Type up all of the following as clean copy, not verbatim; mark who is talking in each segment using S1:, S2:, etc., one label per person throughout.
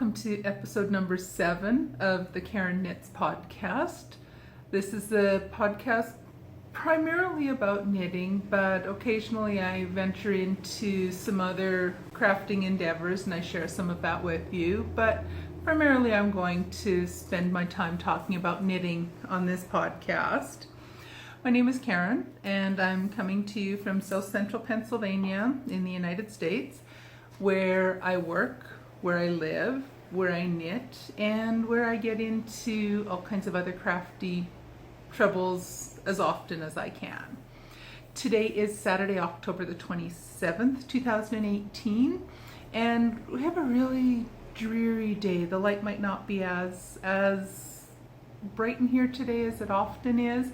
S1: welcome to episode number 7 of the Karen Knits podcast. This is a podcast primarily about knitting, but occasionally I venture into some other crafting endeavors and I share some of that with you. But primarily I'm going to spend my time talking about knitting on this podcast. My name is Karen and I'm coming to you from South Central Pennsylvania in the United States, where I work, where I live, where I knit, and where I get into all kinds of other crafty troubles as often as I can. Today is Saturday, October the 27th, 2018, and we have a really dreary day. The light might not be as bright in here today as it often is.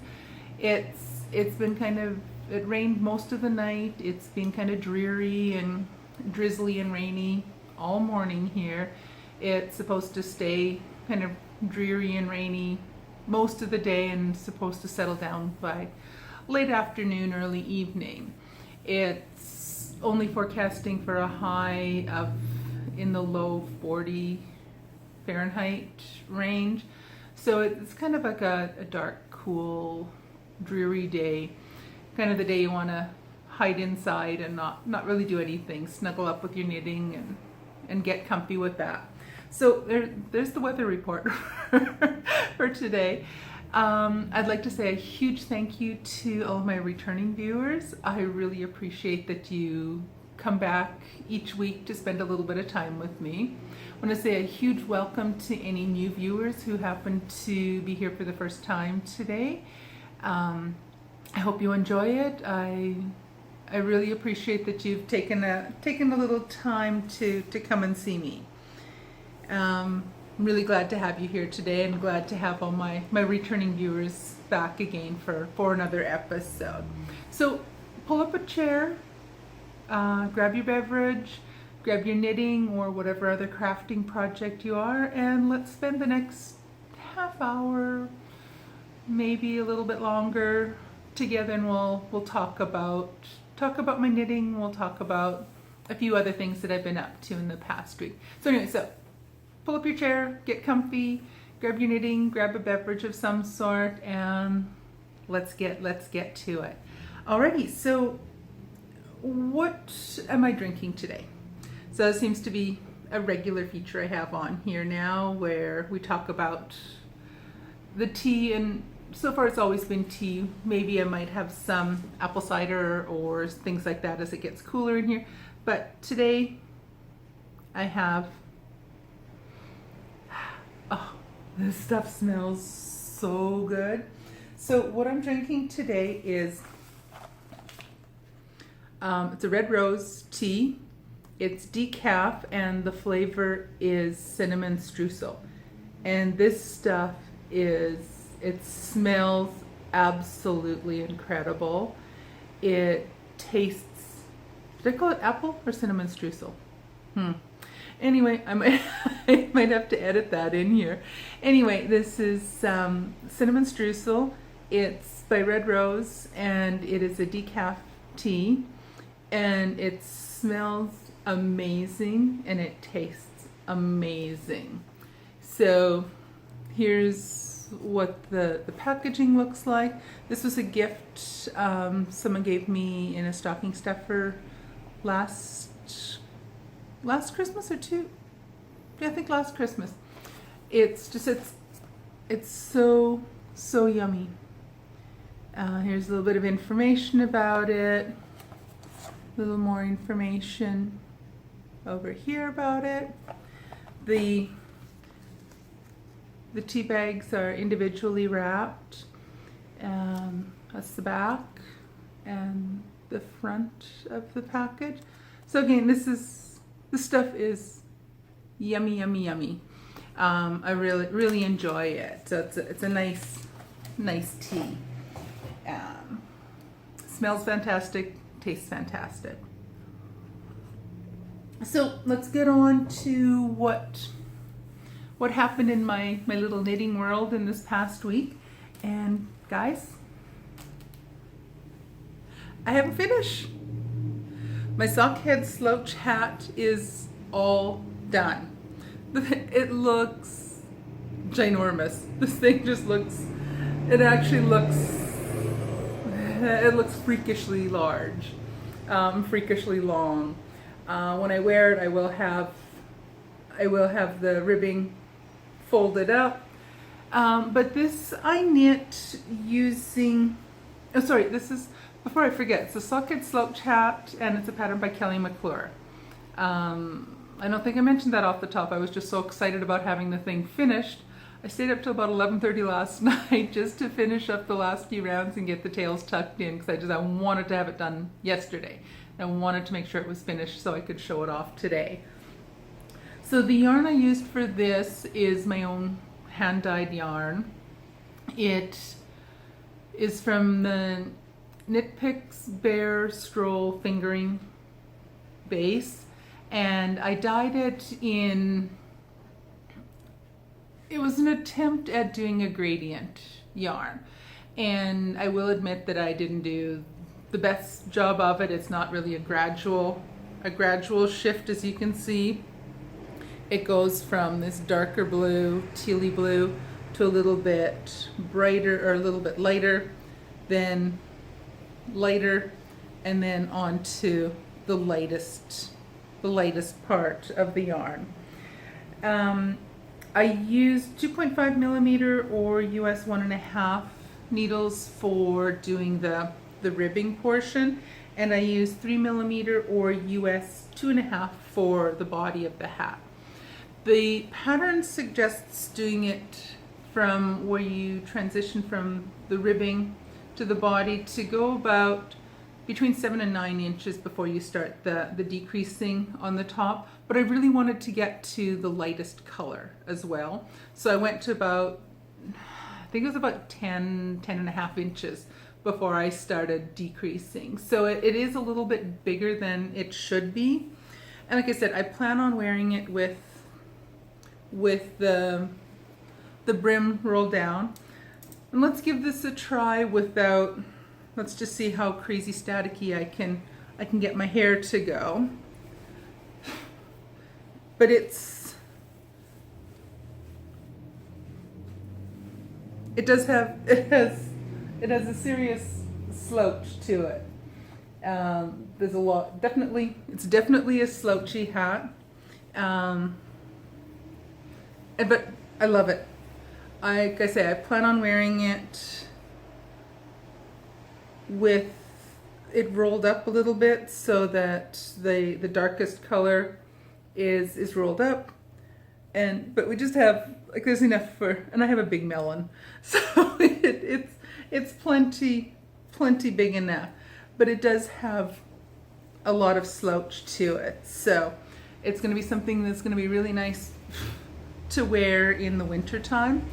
S1: It's been it rained most of the night. It's been kind of dreary and drizzly and rainy all morning here. It's supposed to stay kind of dreary and rainy most of the day and supposed to settle down by late afternoon, early evening. It's only forecasting for a high of in the low 40 Fahrenheit range. So it's kind of like a dark, cool, dreary day. Kind of the day you want to hide inside and not really do anything. Snuggle up with your knitting and get comfy with that. So there's the weather report for today. I'd like to say a huge thank you to all of my returning viewers. I really appreciate that you come back each week to spend a little bit of time with me. I want to say a huge welcome to any new viewers who happen to be here for the first time today. I hope you enjoy it. I really appreciate that you've taken a little time to come and see me. I'm really glad to have you here today and glad to have all my returning viewers back again for another episode. So pull up a chair, grab your beverage, grab your knitting or whatever other crafting project you are, and let's spend the next half hour, maybe a little bit longer together, and we'll talk about my knitting. We'll talk about a few other things that I've been up to in the past week. So anyway, pull up your chair, get comfy, grab your knitting, grab a beverage of some sort, and let's get to it. Alrighty, so what am I drinking today? So it seems to be a regular feature I have on here now, where we talk about the tea, and so far it's always been tea. Maybe I might have some apple cider or things like that as it gets cooler in here. But today I have, oh, this stuff smells so good. So what I'm drinking today is, it's a red rose tea. It's decaf and the flavor is cinnamon streusel. And this stuff it smells absolutely incredible. It tastes, did I call it apple or cinnamon streusel? Anyway, I might have to edit that in here. Anyway, this is cinnamon streusel. It's by Red Rose and it is a decaf tea, and it smells amazing and it tastes amazing. So here's what the packaging looks like. This was a gift someone gave me in a stocking stuffer last Christmas or two. Yeah, I think last Christmas. It's so yummy. Here's a little bit of information about it. A little more information over here about it. The tea bags are individually wrapped. That's the back and the front of the package. So again, this stuff is yummy, yummy, yummy. I really enjoy it. So it's a nice tea. Smells fantastic, tastes fantastic. So let's get on to what happened in my little knitting world in this past week. And guys, I haven't finished. My Sockhead Slouch Hat is all done. it looks ginormous. This thing just looks, it actually looks, it looks freakishly large, freakishly long. When I wear it, I will have the ribbing folded up. But this I knit using, oh sorry, this is, before I forget, it's a Sockhead Slouch Hat, and it's a pattern by Kelly McClure. I don't think I mentioned that off the top. I was just so excited about having the thing finished. I stayed up till about 11:30 last night just to finish up the last few rounds and get the tails tucked in, because I wanted to have it done yesterday. I wanted to make sure it was finished so I could show it off today. So the yarn I used for this is my own hand-dyed yarn. It is from the Knit Picks Bear Scroll Fingering base, and I dyed it in, it was an attempt at doing a gradient yarn, and I will admit that I didn't do the best job of it. It's not really a gradual shift, as you can see. It goes from this darker blue, tealy blue, to a little bit brighter, or a little bit lighter, then lighter, and then on to the lightest part of the yarn. I used 2.5 millimeter or US 1.5 needles for doing the ribbing portion, and I used 3 millimeter or US 2.5 for the body of the hat. The pattern suggests doing it from where you transition from the ribbing to the body to go about between 7 and 9 inches before you start the decreasing on the top. But I really wanted to get to the lightest color as well. So I went to about, I think it was about 10.5 inches before I started decreasing. So it is a little bit bigger than it should be. And like I said, I plan on wearing it with the brim rolled down. And let's give this a try without, let's just see how crazy staticky I can get my hair to go. But it has a serious slouch to it. There's a lot, it's definitely a slouchy hat. But I love it. Like I say, I plan on wearing it with it rolled up a little bit so that the darkest color is rolled up, but we just have, like, there's enough for, and I have a big melon, so it's plenty big enough, but it does have a lot of slouch to it, so it's going to be something that's going to be really nice to wear in the winter time.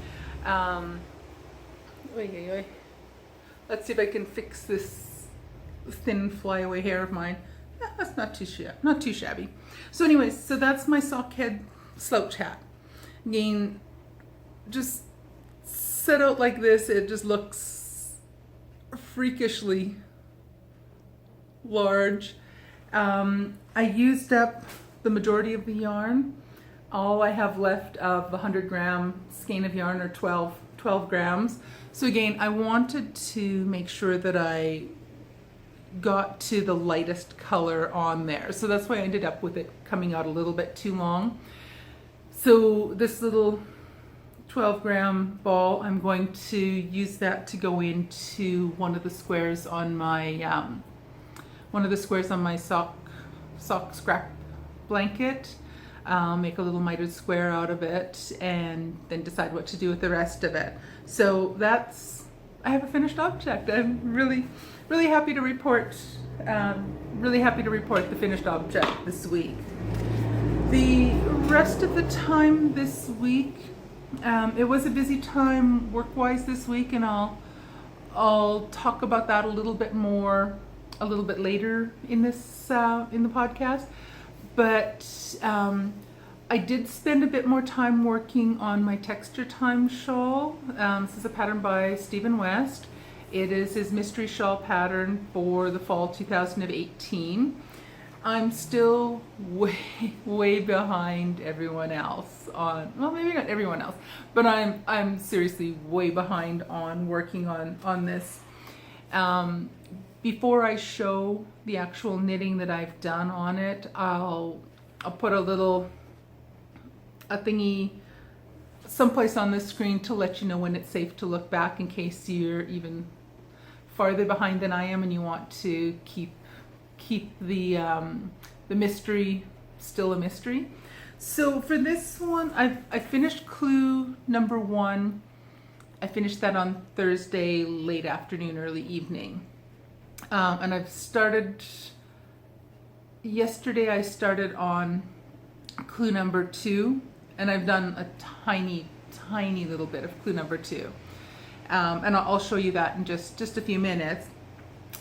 S1: Let's see if I can fix this thin flyaway hair of mine. That's not too shabby. So anyways, so that's my Sockhead Slouch Hat. Again, just set out like this, it just looks freakishly large. I used up the majority of the yarn. All I have left of the 100-gram skein of yarn are 12 grams. So again, I wanted to make sure that I got to the lightest color on there. So that's why I ended up with it coming out a little bit too long. So this little 12-gram ball, I'm going to use that to go into one of the squares on my sock scrap blanket. Make a little mitered square out of it and then decide what to do with the rest of it. So I have a finished object. I'm really happy to report the finished object this week. The rest of the time this week, it was a busy time work-wise this week, and I'll talk about that a little bit later in this in the podcast. But I did spend a bit more time working on my Texture Time Shawl. This is a pattern by Stephen West. It is his mystery shawl pattern for the fall 2018. I'm still way behind everyone else on, well, maybe not everyone else, but I'm seriously way behind on working on this. Before I show the actual knitting that I've done on it, I'll put a thingy someplace on the screen to let you know when it's safe to look back, in case you're even farther behind than I am and you want to keep the mystery still a mystery. So for this one, I finished clue number 1. I finished that on Thursday late afternoon, early evening, and I've started yesterday. I started on clue number 2, and I've done a tiny little bit of clue number 2, and I'll show you that in just a few minutes.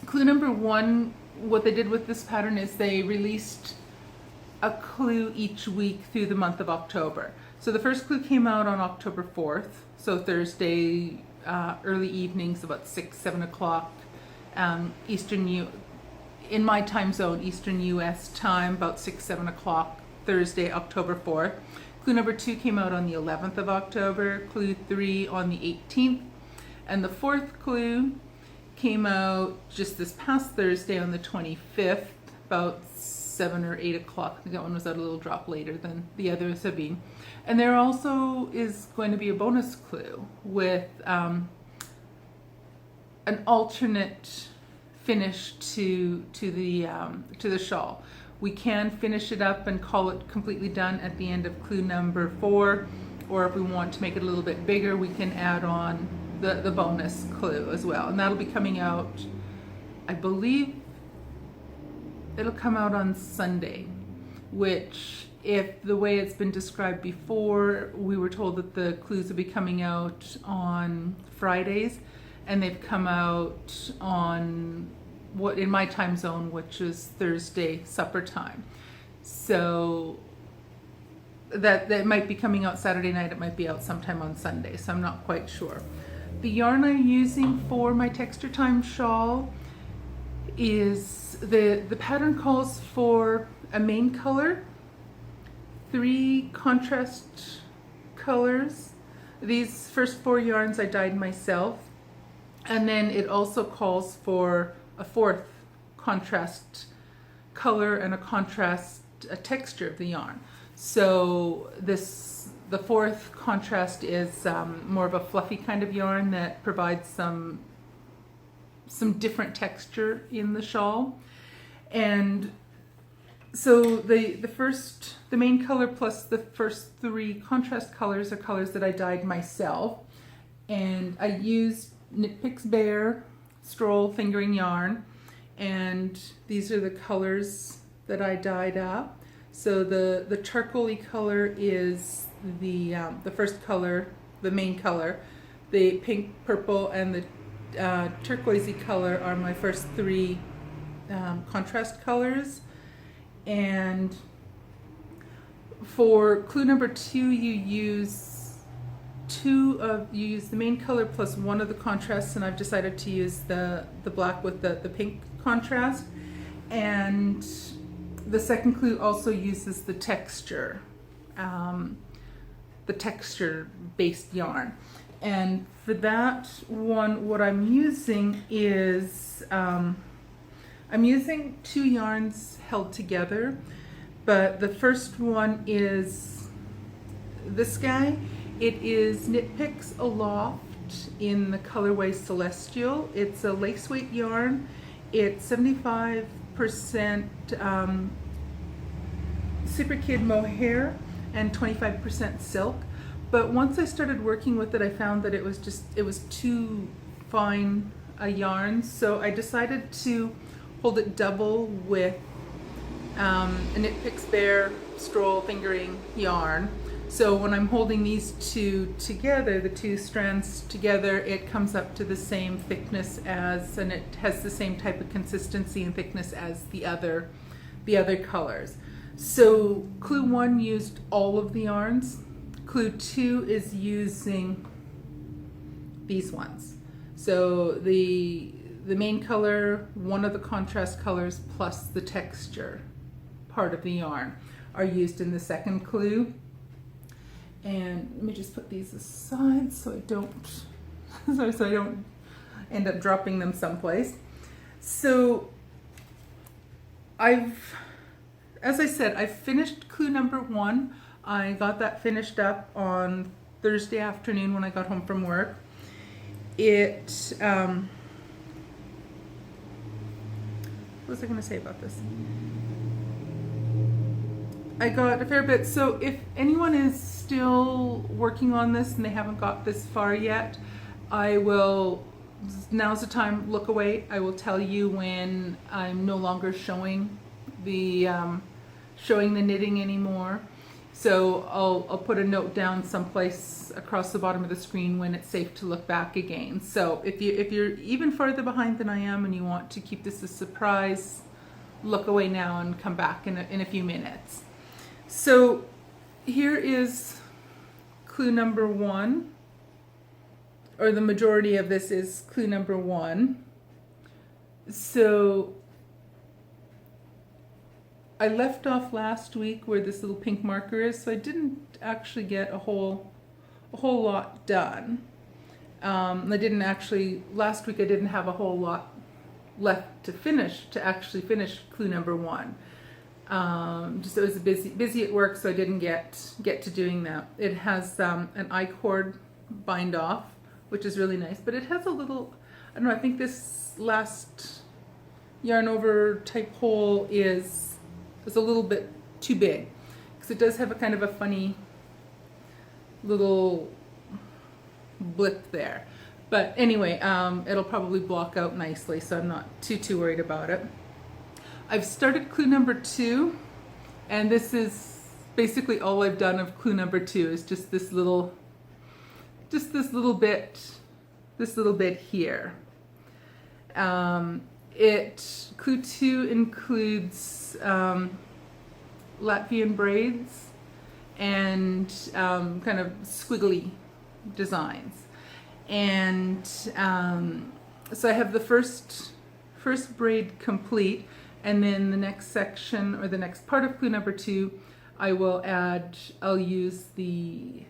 S1: Clue number 1, what they did with this pattern is they released a clue each week through the month of October. So the first clue came out on October 4th, so Thursday early evenings, about 6-7 o'clock in my time zone, Eastern US time, about 6-7 o'clock Thursday, October 4th. Clue number 2 came out on the 11th of October, clue 3 on the 18th, and the 4th clue came out just this past Thursday on the 25th, about 7 or 8 o'clock. I think that one was out a little drop later than the others have been. And there also is going to be a bonus clue with an alternate finish to the shawl. We can finish it up and call it completely done at the end of clue number 4, or if we want to make it a little bit bigger, we can add on the bonus clue as well. And that'll be coming out, I believe it'll come out on Sunday, which, if the way it's been described before, we were told that the clues would be coming out on Fridays, and they've come out on what in my time zone, which is Thursday supper time. So that might be coming out Saturday night, it might be out sometime on Sunday, so I'm not quite sure. The yarn I'm using for my Texture Time Shawl is the pattern calls for a main color, 3 contrast colors. These first 4 yarns I dyed myself, and then it also calls for a 4th contrast color and a texture of the yarn. So the 4th contrast is more of a fluffy kind of yarn that provides some different texture in the shawl. And so the main color plus the first 3 contrast colors are colors that I dyed myself, and I used Knit Picks Bear Stroll fingering yarn, and these are the colors that I dyed up. So the charcoaly color is the first color, the main color. The pink, purple, and the turquoisey color are my first 3 contrast colors. And for clue number 2, you use the main color plus 1 of the contrasts, and I've decided to use the black with the pink contrast. And the second clue also uses the texture based yarn. And for that one, what I'm using is I'm using 2 yarns held together, but the first one is this guy. It is Knit Picks Aloft in the colorway Celestial. It's a lace weight yarn. It's 75% Super Kid mohair and 25% silk. But once I started working with it, I found that it was too fine a yarn, so I decided to hold it double with a Knit Picks Bear Stroll fingering yarn. So when I'm holding these 2 together, the 2 strands together, it comes up to the same thickness as, and it has the same type of consistency and thickness as the other colors. So clue 1 used all of the yarns. Clue 2 is using these ones. So the main color, 1 of the contrast colors, plus the texture part of the yarn are used in the second clue. And let me just put these aside so I don't so I don't end up dropping them someplace. So as I said, I finished clue number 1. I got that finished up on Thursday afternoon when I got home from work. What was I going to say about this? I got a fair bit. So if anyone is still working on this and they haven't got this far yet, now's the time, look away. I will tell you when I'm no longer showing the knitting anymore. So I'll put a note down someplace across the bottom of the screen when it's safe to look back again. So if you're even farther behind than I am and you want to keep this a surprise, look away now and come back in a few minutes. So here is clue number 1, or the majority of this is clue number 1. So I left off last week where this little pink marker is, so I didn't actually get a whole lot done. Last week I didn't have a whole lot left to actually finish clue number 1. Just it was busy at work, so I didn't get to doing that. It has an I-cord bind off, which is really nice, but it has a little, I don't know, I think this last yarn over type hole is a little bit too big, because it does have a kind of a funny little blip there. But anyway, it'll probably block out nicely, so I'm not too worried about it. I've started clue number 2, and this is basically all I've done of clue number 2 is just this little bit here. Clue 2 includes Latvian braids and kind of squiggly designs. And so I have the first braid complete, and then the next section, or the next part of clue number 2, I'll use the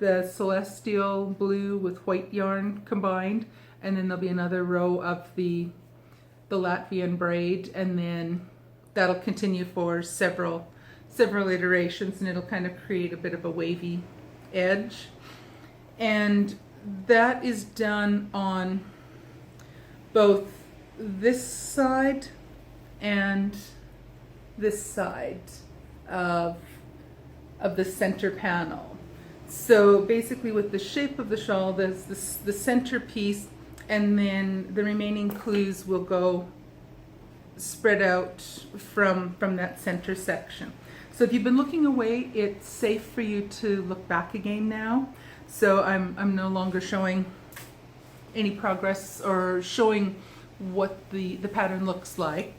S1: celestial blue with white yarn combined, and then there'll be another row of the Latvian braid, and then that'll continue for several iterations, and it'll kind of create a bit of a wavy edge. And that is done on both this side and this side of the center panel. So basically, with the shape of the shawl, there's the center piece, and then the remaining clues will go spread out from that center section. So if you've been looking away, it's safe for you to look back again now. So I'm no longer showing any progress or showing what the pattern looks like.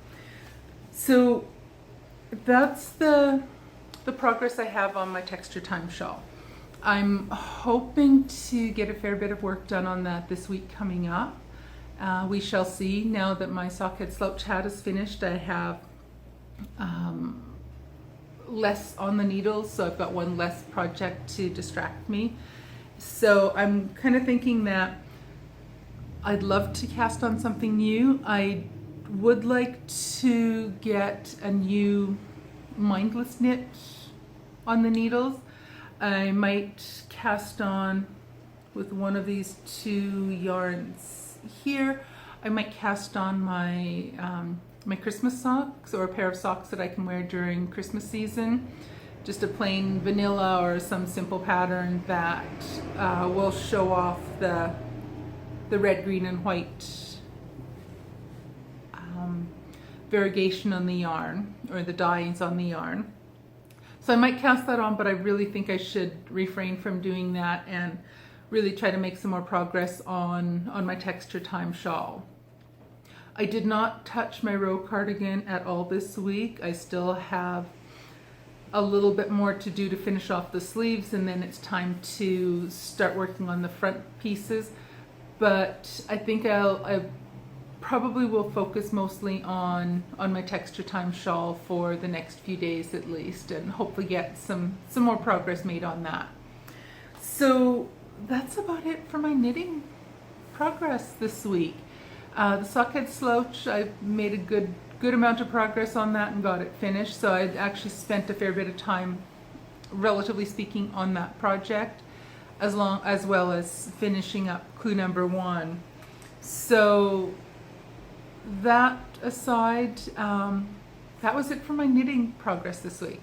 S1: So that's the progress I have on my Texture Time Shawl. I'm hoping to get a fair bit of work done on that this week coming up. We shall see. Now that my Sockhead Slouch Hat is finished, I have less on the needles, so I've got one less project to distract me. So I'm kind of thinking that I'd love to cast on something new. I would like to get a new mindless knit on the needles. I might cast on with one of these 2 yarns here. I might cast on my my Christmas socks, or a pair of socks that I can wear during Christmas season. Just a plain vanilla or some simple pattern that will show off the red, green, and white variegation on the yarn, or the dyes on the yarn. So I might cast that on, but I really think I should refrain from doing that and really try to make some more progress on my Texture Time Shawl. I did not touch my row cardigan at all this week. I still have a little bit more to do to finish off the sleeves, and then it's time to start working on the front pieces. But I think probably will focus mostly on my Texture Time Shawl for the next few days at least, and hopefully get some more progress made on that. So that's about it for my knitting progress this week. The Sockhead Slouch, I made a good amount of progress on that and got it finished. So I actually spent a fair bit of time, relatively speaking, on that project, as well as finishing up clue number 1. So that aside, that was it for my knitting progress this week.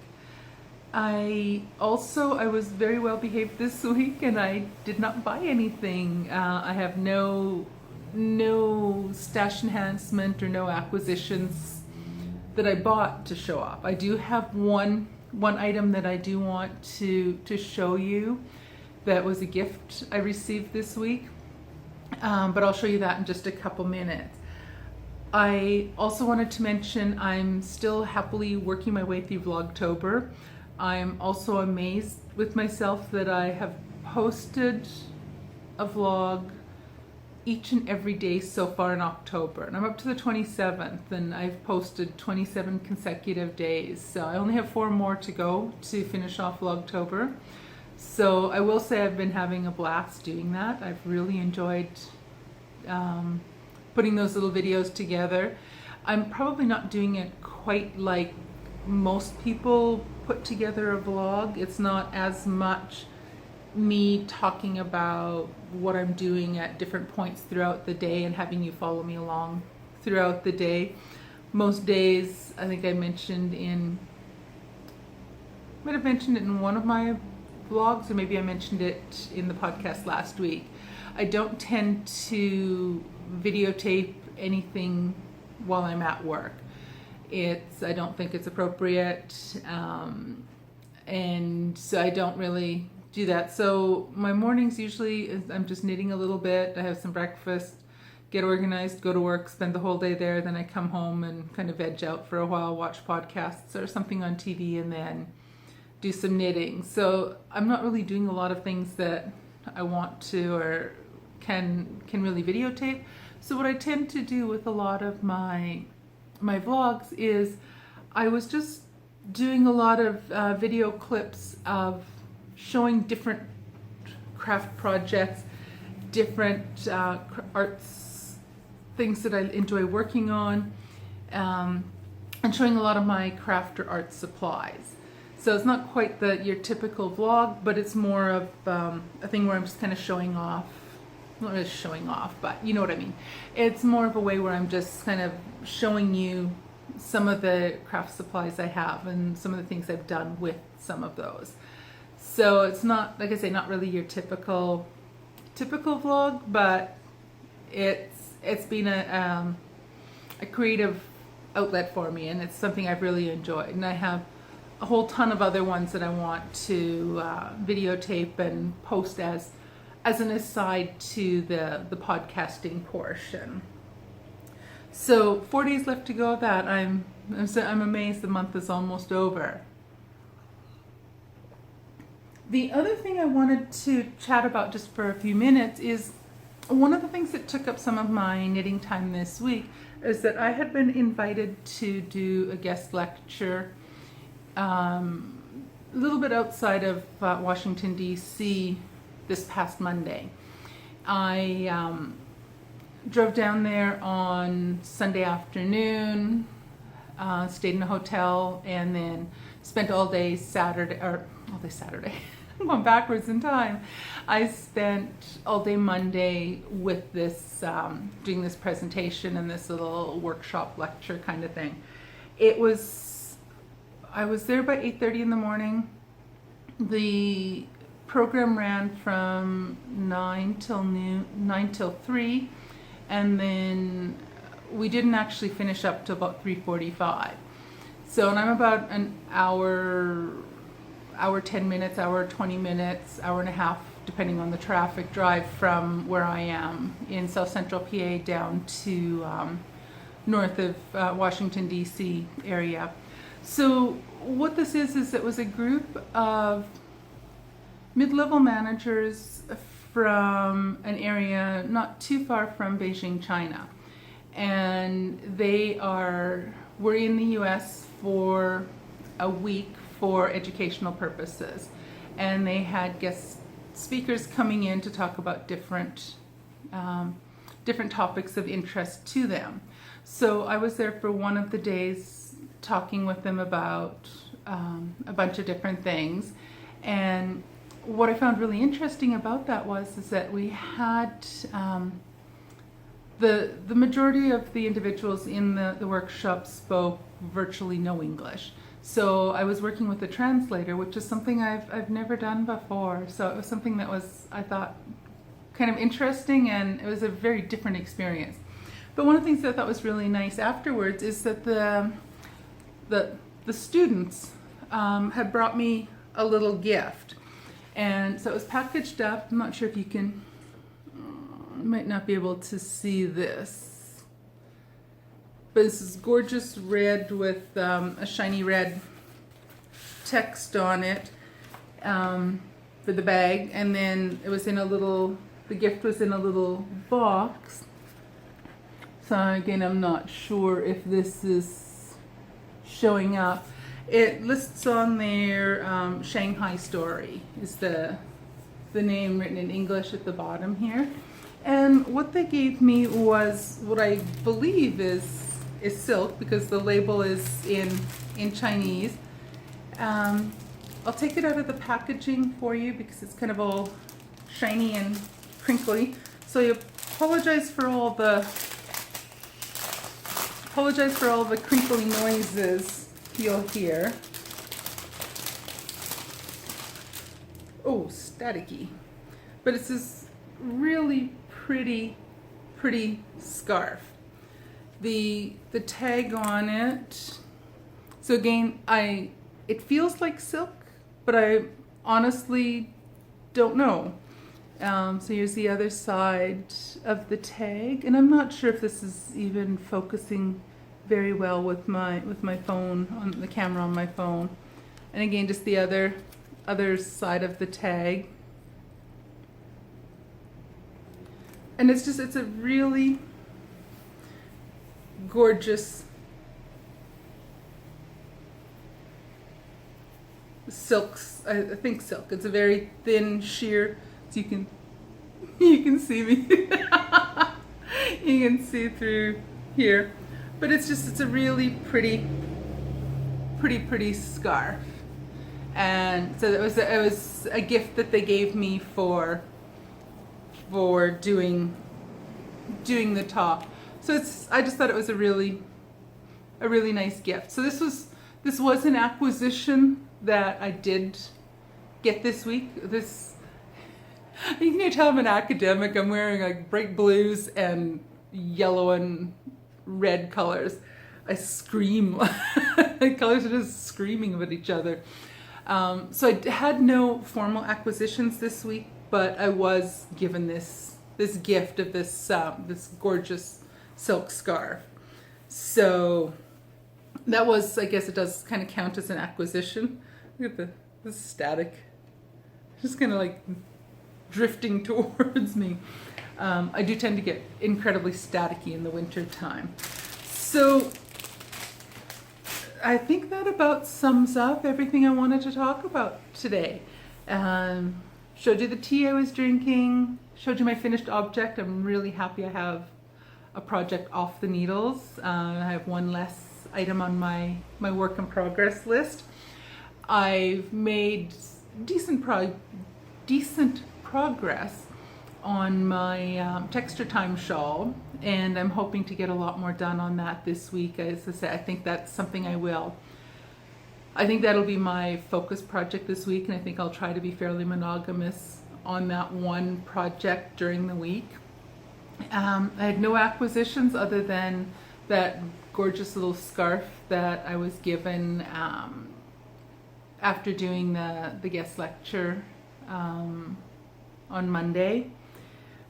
S1: I was very well behaved this week, and I did not buy anything. I have no stash enhancement or no acquisitions that I bought to show off. I do have one item that I do want to show you that was a gift I received this week, but I'll show you that in just a couple minutes. I also wanted to mention I'm still happily working my way through Vlogtober. I'm also amazed with myself that I have posted a vlog each and every day so far in October, and I'm up to the 27th, and I've posted 27 consecutive days. So I only have 4 more to go to finish off Vlogtober. So I will say I've been having a blast doing that. I've really enjoyed putting those little videos together. I'm probably not doing it quite like most people put together a vlog. It's not as much me talking about what I'm doing at different points throughout the day and having you follow me along throughout the day. Most days, I think I might have mentioned it in one of my vlogs, or maybe I mentioned it in the podcast last week. I don't tend to videotape anything while I'm at work. I don't think it's appropriate, and so I don't really do that. So my mornings usually I'm just knitting a little bit. I have some breakfast, get organized, go to work, spend the whole day there. Then I come home and kind of veg out for a while, watch podcasts or something on TV, and then do some knitting. So I'm not really doing a lot of things that I want to or can really videotape. So what I tend to do with a lot of my vlogs is I was just doing a lot of video clips of showing different craft projects, different arts, things that I enjoy working on, and showing a lot of my craft or art supplies. So it's not quite your typical vlog, but it's more of a thing where I'm just kind of showing off. Not really showing off, but you know what I mean. It's more of a way where I'm just kind of showing you some of the craft supplies I have and some of the things I've done with some of those. So it's not, like I say, not really your typical vlog, but it's been a creative outlet for me, and it's something I've really enjoyed. And I have a whole ton of other ones that I want to videotape and post as an aside to the podcasting portion. So 4 days left to go of that. I'm amazed the month is almost over. The other thing I wanted to chat about just for a few minutes is one of the things that took up some of my knitting time this week is that I had been invited to do a guest lecture a little bit outside of Washington, D.C. this past Monday. I drove down there on Sunday afternoon, stayed in a hotel, and then spent all day Saturday. I'm going backwards in time. I spent all day Monday with this, doing this presentation and this little workshop lecture kind of thing. I was there by 8:30 in the morning. The program ran from 9 till 3, and then we didn't actually finish up till about 3:45. So, and I'm about an hour 10 minutes, hour 20 minutes, hour and a half, depending on the traffic, drive from where I am in South Central PA down to north of Washington, D.C. area. So what this is it was a group of mid-level managers from an area not too far from Beijing, China. and we're in the US for a week for educational purposes, and they had guest speakers coming in to talk about different topics of interest to them. So I was there for one of the days talking with them about a bunch of different things, and what I found really interesting about that is that we had the majority of the individuals in the workshop spoke virtually no English. So I was working with a translator, which is something I've never done before. So it was something that was, I thought, kind of interesting, and it was a very different experience. But one of the things that I thought was really nice afterwards is that the students had brought me a little gift. And so it was packaged up. I'm not sure if you might not be able to see this. But this is gorgeous red with a shiny red text on it for the bag. And then it was in the gift was in a little box. So again, I'm not sure if this is showing up. It lists on there Shanghai Story is the name written in English at the bottom here. And what they gave me was what I believe is silk, because the label is in Chinese. I'll take it out of the packaging for you because it's kind of all shiny and crinkly. So I apologize for all the crinkly noises you'll hear. Oh, staticky. But it's this really pretty scarf. The tag on it. So again, it feels like silk, but I honestly don't know. So here's the other side of the tag, and I'm not sure if this is even focusing very well with my phone, on the camera on my phone. And again, just the other side of the tag. And it's a really gorgeous silks. I think silk. It's a very thin sheer, so you can see me. You can see through here. But it's a really pretty scarf. And so it was a gift that they gave me for doing the top. So I just thought it was a really nice gift. So this was an acquisition that I did get this week. You can tell I'm an academic. I'm wearing like bright blues and yellow and red colors. I scream. The colors are just screaming at each other. So I had no formal acquisitions this week, but I was given this gift of this gorgeous silk scarf. So that was, I guess it does kind of count as an acquisition. Look at the static. Just kind of like drifting towards me. I do tend to get incredibly staticky in the winter time. So I think that about sums up everything I wanted to talk about today. Showed you the tea I was drinking, showed you my finished object. I'm really happy I have a project off the needles. I have one less item on my work in progress list. I've made decent progress on my Texture Time Shawl, and I'm hoping to get a lot more done on that this week. As I said, I think that's something I think that'll be my focus project this week, and I think I'll try to be fairly monogamous on that one project during the week. I had no acquisitions other than that gorgeous little scarf that I was given after doing the guest lecture on Monday.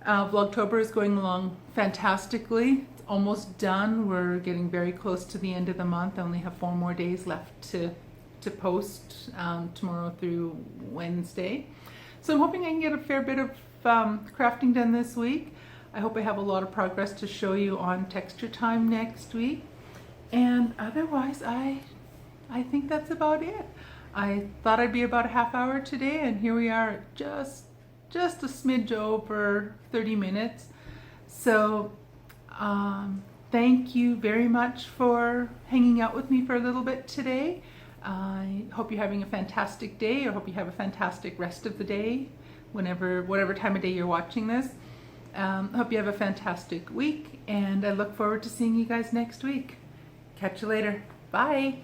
S1: Vlogtober is going along fantastically. It's almost done. We're getting very close to the end of the month. I only have 4 more days left to post, tomorrow through Wednesday. So I'm hoping I can get a fair bit of crafting done this week. I hope I have a lot of progress to show you on Texture Time next week. And otherwise, I think that's about it. I thought I'd be about a half hour today, and here we are at just a smidge over 30 minutes. So thank you very much for hanging out with me for a little bit today. I hope you're having a fantastic day, or hope you have a fantastic rest of the day, whatever time of day you're watching this. I hope you have a fantastic week, and I look forward to seeing you guys next week. Catch you later. Bye.